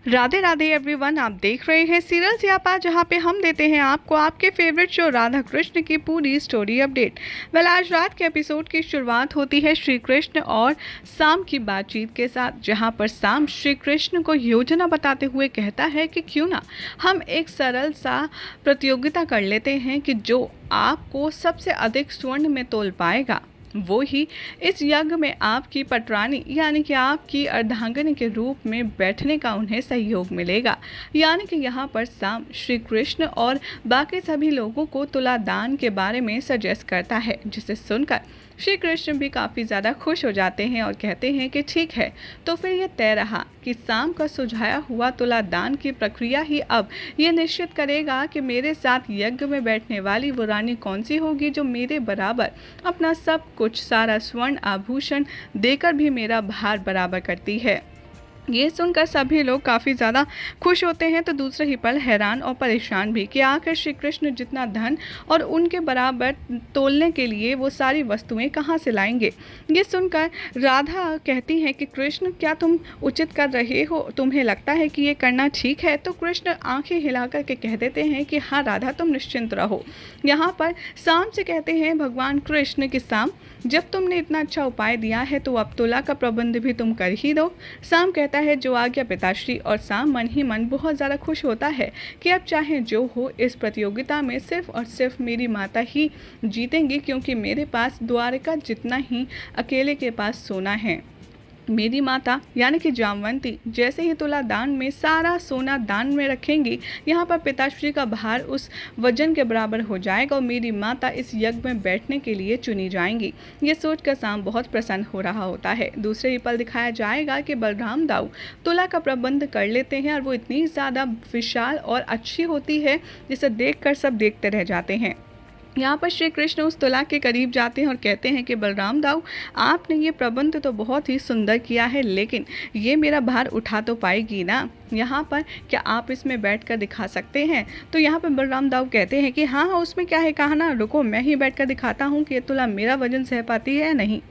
Radhe Radhe everyone, आप देख रहे हैं सीरियल स्यापा, जहां पे हम देते हैं आपको आपके फेवरेट शो राधा कृष्ण की पूरी स्टोरी अपडेट। आज रात के एपिसोड की शुरुआत होती है श्री कृष्ण और शाम की बातचीत के साथ, जहां पर शाम श्री कृष्ण को योजना बताते हुए कहता है कि क्यों ना हम एक सरल सा प्रतियोगिता कर लेते हैं कि जो आपको सबसे अधिक स्वर्ण में तोल पाएगा वो ही इस यज्ञ में आपकी पटरानी यानी कि आपकी अर्धांगिनी के रूप में बैठने का उन्हें सहयोग मिलेगा। यानी कि यहाँ पर शाम श्री कृष्ण और बाकी सभी लोगों को तुला दान के बारे में सजेस्ट करता है, जिसे सुनकर श्री कृष्ण भी काफ़ी ज़्यादा खुश हो जाते हैं और कहते हैं कि ठीक है, तो फिर ये तय रहा कि शाम का सुझाया हुआ तुला दान की प्रक्रिया ही अब ये निश्चित करेगा कि मेरे साथ यज्ञ में बैठने वाली वो रानी कौन सी होगी जो मेरे बराबर अपना सब कुछ सारा स्वर्ण आभूषण देकर भी मेरा भार बराबर करती है। ये सुनकर सभी लोग काफ़ी ज़्यादा खुश होते हैं, तो दूसरे ही पल हैरान और परेशान भी कि आखिर श्री कृष्ण जितना धन और उनके बराबर तोलने के लिए वो सारी वस्तुएं कहाँ से लाएंगे। ये सुनकर राधा कहती है कि कृष्ण, क्या तुम उचित कर रहे हो? तुम्हें लगता है कि ये करना ठीक है? तो कृष्ण आंखें हिलाकर के कह देते हैं कि हाँ राधा, तुम निश्चिंत रहो। यहाँ पर शाम से कहते हैं भगवान कृष्ण कि शाम, जब तुमने इतना अच्छा उपाय दिया है तो अब तुला का प्रबंध भी तुम कर ही दो। शाम कहता है जो आज्ञा पिताश्री। और शाम मन ही मन बहुत ज़्यादा खुश होता है कि अब चाहे जो हो, इस प्रतियोगिता में सिर्फ और सिर्फ मेरी माता ही जीतेंगी, क्योंकि मेरे पास द्वारका जितना ही अकेले के पास सोना है। मेरी माता यानी कि जामवंती जैसे ही तुला दान में सारा सोना दान में रखेंगी, यहाँ पर पिताश्री का भार उस वजन के बराबर हो जाएगा और मेरी माता इस यज्ञ में बैठने के लिए चुनी जाएंगी। ये सोचकर शाम बहुत प्रसन्न हो रहा होता है। दूसरे ही पल दिखाया जाएगा कि बलराम दाऊ तुला का प्रबंध कर लेते हैं और वो इतनी ज़्यादा विशाल और अच्छी होती है जिसे देखकर सब देखते रह जाते हैं। यहाँ पर श्री कृष्ण उस तुला के करीब जाते हैं और कहते हैं कि बलराम दाऊ, आपने ये प्रबंध तो बहुत ही सुंदर किया है, लेकिन ये मेरा भार उठा तो पाएगी ना? यहाँ पर क्या आप इसमें बैठ कर दिखा सकते हैं? तो यहाँ पर बलराम दाऊ कहते हैं कि हाँ हाँ, उसमें क्या है, कहा ना, रुको मैं ही बैठ कर दिखाता हूँ कि ये तुला मेरा वजन सह पाती है या नहीं।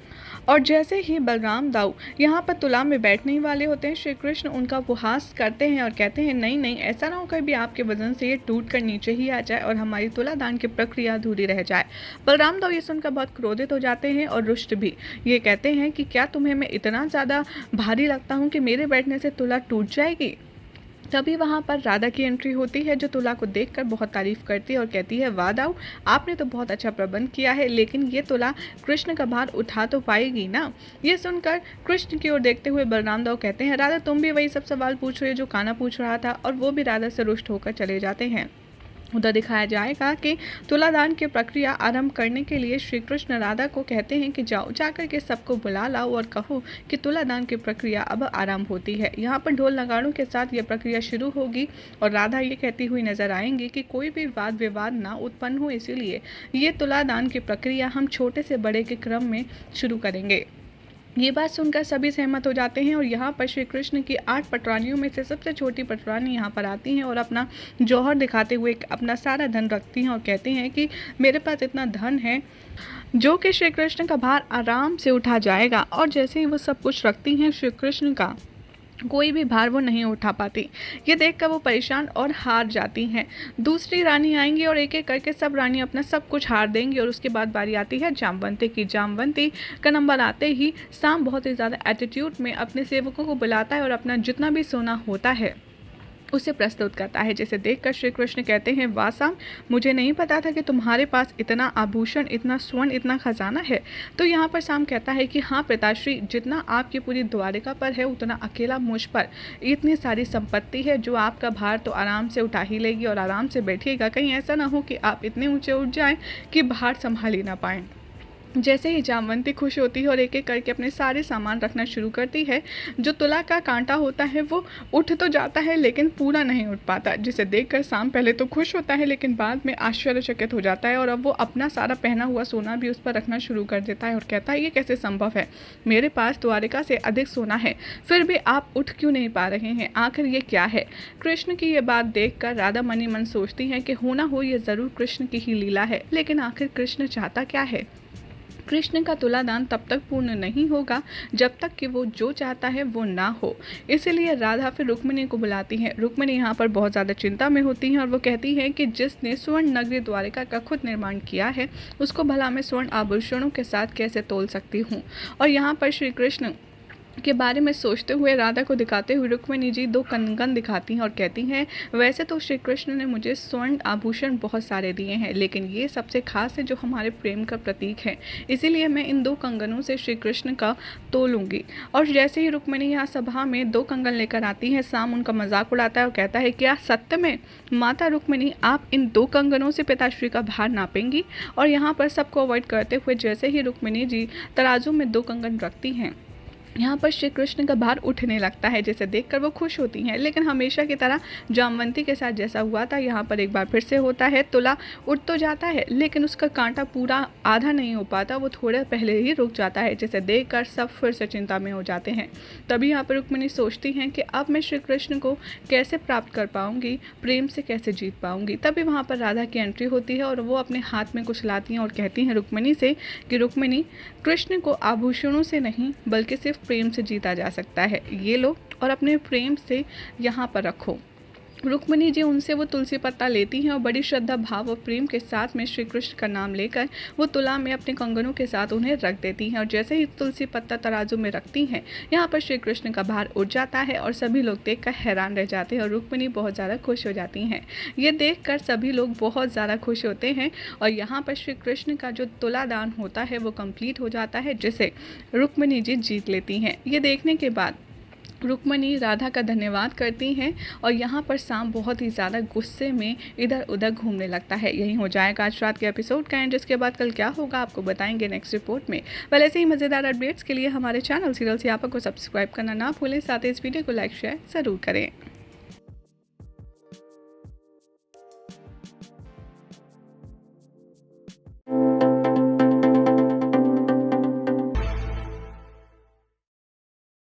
और जैसे ही बलराम दाऊ यहाँ पर तुला में बैठने ही वाले होते हैं, श्री कृष्ण उनका उपहास करते हैं और कहते हैं नहीं नहीं, ऐसा ना हो कभी आपके वजन से ये टूट कर नीचे ही आ जाए और हमारी तुला दान की प्रक्रिया अधूरी रह जाए। बलराम दाऊ ये सुनकर बहुत क्रोधित हो जाते हैं और रुष्ट भी। ये कहते हैं कि क्या तुम्हें मैं इतना ज़्यादा भारी लगता हूँ कि मेरे बैठने से तुला टूट जाएगी? तभी वहाँ पर राधा की एंट्री होती है, जो तुला को देखकर बहुत तारीफ करती है और कहती है वाह दाऊ, आपने तो बहुत अच्छा प्रबंध किया है, लेकिन ये तुला कृष्ण का भार उठा तो पाएगी ना? ये सुनकर कृष्ण की ओर देखते हुए बलराम दाऊ कहते हैं राधा, तुम भी वही सब सवाल पूछ रहे हो जो कान्हा पूछ रहा था। और वो भी राधा से रुष्ट होकर चले जाते हैं। उधर दिखाया जाएगा कि तुलादान की प्रक्रिया आरंभ करने के लिए श्री कृष्ण राधा को कहते हैं कि जाओ, जाकर के सबको बुला लाओ और कहो कि तुलादान की प्रक्रिया अब आरंभ होती है। यहाँ पर ढोल नगाड़ों के साथ ये प्रक्रिया शुरू होगी और राधा ये कहती हुई नजर आएंगी कि कोई भी वाद विवाद ना उत्पन्न हो, इसीलिए ये तुलादान की प्रक्रिया हम छोटे से बड़े के क्रम में शुरू करेंगे। ये बात सुनकर सभी सहमत हो जाते हैं और यहाँ पर श्री कृष्ण की 8 पटरानियों में से सबसे छोटी पटरानी यहाँ पर आती हैं और अपना जौहर दिखाते हुए अपना सारा धन रखती हैं और कहती हैं कि मेरे पास इतना धन है जो कि श्री कृष्ण का भार आराम से उठा जाएगा। और जैसे ही वो सब कुछ रखती हैं, श्री कृष्ण का कोई भी भार वो नहीं उठा पाती। ये देखकर वो परेशान और हार जाती हैं। दूसरी रानी आएंगी और एक एक करके सब रानी अपना सब कुछ हार देंगी और उसके बाद बारी आती है जामवंती की। जामवंती का नंबर आते ही शाम बहुत ही ज़्यादा एटीट्यूड में अपने सेवकों को बुलाता है और अपना जितना भी सोना होता है उसे प्रस्तुत करता है, जिसे देखकर श्री कृष्ण कहते हैं वाह शाम, मुझे नहीं पता था कि तुम्हारे पास इतना आभूषण, इतना स्वर्ण, इतना खजाना है। तो यहाँ पर शाम कहता है कि हाँ पिताश्री, जितना आपकी पूरी द्वारिका पर है उतना अकेला मुझ पर इतनी सारी संपत्ति है जो आपका भार तो आराम से उठा ही लेगी और आराम से बैठिएगा। कहीं ऐसा ना हो कि आप इतने ऊंचे उठ जाएं कि भार संभाल ही ना पाएं। जैसे ही जामवंती खुश होती है और एक एक करके अपने सारे सामान रखना शुरू करती है, जो तुला का कांटा होता है वो उठ तो जाता है लेकिन पूरा नहीं उठ पाता, जिसे देखकर शाम पहले तो खुश होता है लेकिन बाद में आश्चर्यचकित हो जाता है और अब वो अपना सारा पहना हुआ सोना भी उस पर रखना शुरू कर देता है और कहता है ये कैसे संभव है, मेरे पास द्वारिका से अधिक सोना है फिर भी आप उठ क्यों नहीं पा रहे हैं, आखिर ये क्या है? कृष्ण की ये बात देखकर राधा मनी मन सोचती है कि हो ना हो ये ज़रूर कृष्ण की ही लीला है, लेकिन आखिर कृष्ण चाहता क्या है? कृष्ण का तुलादान तब तक पूर्ण नहीं होगा जब तक कि वो जो चाहता है वो ना हो। इसीलिए राधा फिर रुक्मिणी को बुलाती है। रुक्मिणी यहाँ पर बहुत ज़्यादा चिंता में होती हैं और वो कहती है कि जिसने स्वर्ण नगरी द्वारिका का खुद निर्माण किया है उसको भला मैं स्वर्ण आभूषणों के साथ कैसे तोल सकती हूँ। और यहाँ पर श्री कृष्ण के बारे में सोचते हुए राधा को दिखाते हुए रुक्मिणी जी 2 कंगन दिखाती हैं और कहती हैं, वैसे तो श्री कृष्ण ने मुझे स्वर्ण आभूषण बहुत सारे दिए हैं, लेकिन ये सबसे खास है जो हमारे प्रेम का प्रतीक है, इसीलिए मैं इन 2 कंगनों से श्री कृष्ण का तोलूंगी। और जैसे ही रुक्मिणी यहाँ सभा में 2 कंगन लेकर आती है, साम उनका मजाक उड़ाता है और कहता है, क्या सत्य में माता रुक्मिणी आप इन 2 कंगनों से पिताश्री का भार नापेंगी। और यहाँ पर सबको अवॉइड करते हुए जैसे ही रुक्मिणी जी तराजू में 2 कंगन रखती हैं, यहाँ पर श्री कृष्ण का भार उठने लगता है, जिसे देखकर वो खुश होती हैं। लेकिन हमेशा की तरह जामवंती के साथ जैसा हुआ था यहाँ पर एक बार फिर से होता है। तुला उठ तो जाता है लेकिन उसका कांटा पूरा आधा नहीं हो पाता, वो थोड़े पहले ही रुक जाता है, जिसे देखकर सब फिर से चिंता में हो जाते हैं। तभी यहाँ पर रुक्मिणी सोचती हैं कि अब मैं श्री कृष्ण को कैसे प्राप्त कर पाऊँगी, प्रेम से कैसे जीत पाऊँगी। तभी वहाँ पर राधा की एंट्री होती है और वो अपने हाथ में कुछ लाती हैं और कहती हैं रुक्मिणी से कि रुक्मिणी, कृष्ण को आभूषणों से नहीं बल्कि सिर्फ प्रेम से जीता जा सकता है, ये लो और अपने प्रेम से यहाँ पर रखो। रुक्मिणी जी उनसे वो तुलसी पत्ता लेती हैं और बड़ी श्रद्धा भाव और प्रेम के साथ में श्री कृष्ण का नाम लेकर वो तुला में अपने कंगनों के साथ उन्हें रख देती हैं। और जैसे ही तुलसी पत्ता तराजू में रखती हैं, यहाँ पर श्री कृष्ण का भार उठ जाता है और सभी लोग देखकर हैरान रह जाते हैं और रुक्मिणी बहुत ज़्यादा खुश हो जाती हैं। ये देखकर सभी लोग बहुत ज़्यादा खुश होते हैं और यहाँ पर श्री कृष्ण का जो तुलादान होता है वो कंप्लीट हो जाता है, जिसे रुक्मिणी जी जीत लेती हैं। ये देखने के बाद रुक्मिणी राधा का धन्यवाद करती हैं और यहाँ पर साम बहुत ही ज़्यादा गुस्से में इधर उधर घूमने लगता है। यही हो जाएगा आज रात के एपिसोड का एंड, जिसके बाद कल क्या होगा आपको बताएंगे नेक्स्ट रिपोर्ट में। वैसे ऐसे ही मज़ेदार अपडेट्स के लिए हमारे चैनल सीरियल सियापा को सब्सक्राइब करना ना भूलें, साथ ही इस वीडियो को लाइक शेयर ज़रूर करें।